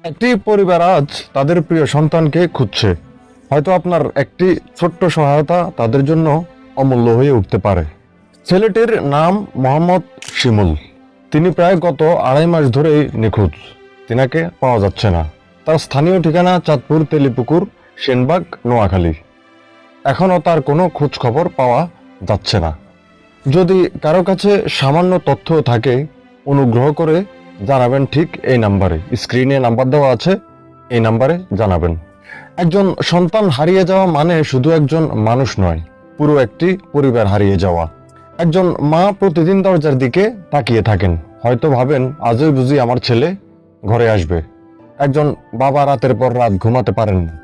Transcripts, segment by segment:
একটি পরিবার আজ তাদের প্রিয় সন্তানকে খুঁজছে। হয়তো আপনার একটি ছোট্ট সহায়তা তাদের জন্য অমূল্য হয়ে উঠতে পারে। ছেলেটির নাম মোহাম্মদ শিমুল। তিনি প্রায় গত 2.5 মাস ধরেই নিখোঁজ। তিনাকে পাওয়া যাচ্ছে না। তার স্থানীয় ঠিকানা চাঁদপুর, তেলিপুকুর, সেনবাগ, নোয়াখালী। এখনও তার কোনো খোঁজ খবর পাওয়া যাচ্ছে না। যদি কারো কাছে সামান্য তথ্য থাকে, অনুগ্রহ করে জানাবেন ঠিক এই নাম্বারে। স্ক্রিনে নাম্বার দেওয়া আছে, এই নাম্বারে জানাবেন। একজন সন্তান হারিয়ে যাওয়া মানে শুধু একজন মানুষ নয়, পুরো একটি পরিবার হারিয়ে যাওয়া। একজন মা প্রতিদিন দরজার দিকে তাকিয়ে থাকেন, হয়তো ভাবেন আজই বুঝি আমার ছেলে ঘরে আসবে। একজন বাবা রাতের পর রাত ঘুমাতে পারেন না,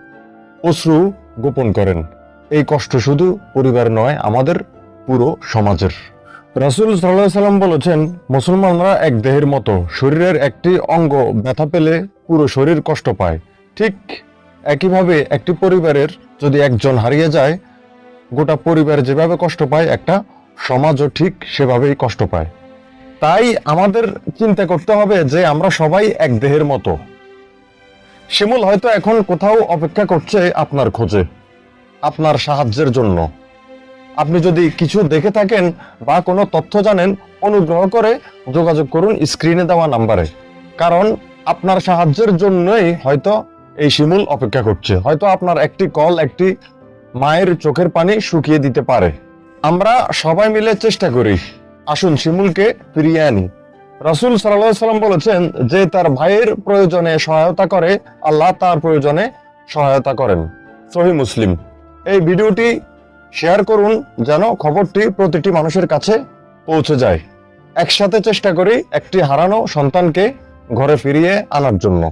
অশ্রু গোপন করেন। এই কষ্ট শুধু পরিবার নয়, আমাদের পুরো সমাজের। রাসূল সাল্লাল্লাহু আলাইহি সাল্লাম বলেছেন, মুসলমানরা এক দেহের মতো। শরীরের একটি অঙ্গ ব্যথা পেলে পুরো শরীর কষ্ট পায়। ঠিক একইভাবে একটি পরিবারের যদি একজন হারিয়ে যায়, গোটা পরিবার যেভাবে কষ্ট পায়, একটা সমাজও ঠিক সেভাবেই কষ্ট পায়। তাই আমাদের চিন্তা করতে হবে যে আমরা সবাই এক দেহের মতো। শিমুল হয়তো এখন কোথাও অপেক্ষা করছে আপনার খোঁজে, আপনার সাহায্যের জন্য। আপনি যদি কিছু দেখে থাকেন বা কোনো তথ্য জানেন, অনুগ্রহ করে যোগাযোগ করুন স্ক্রিনে দেওয়া নাম্বারে। কারণ আপনার সাহায্যের জন্যই হয়তো এই শিমুল অপেক্ষা করছে। হয়তো আপনার একটি কল একটি মায়ের চোখের পানি শুকিয়ে দিতে পারে। আমরা সবাই মিলে চেষ্টা করি, আসুন শিমুলকে ফিরিয়ে আনি। রাসূল সাল্লাল্লাহু আলাইহি সাল্লাম বলেছেন, যে তার ভাইয়ের প্রয়োজনে সহায়তা করে, আল্লাহ তার প্রয়োজনে সহায়তা করেন। সহিহ মুসলিম। এই ভিডিওটি শেয়ার করুন যেন খবরটি প্রতিটি মানুষের কাছে পৌঁছে যায়। একসাথে চেষ্টা করি একটি হারানো সন্তানকে ঘরে ফিরিয়ে আনার জন্য।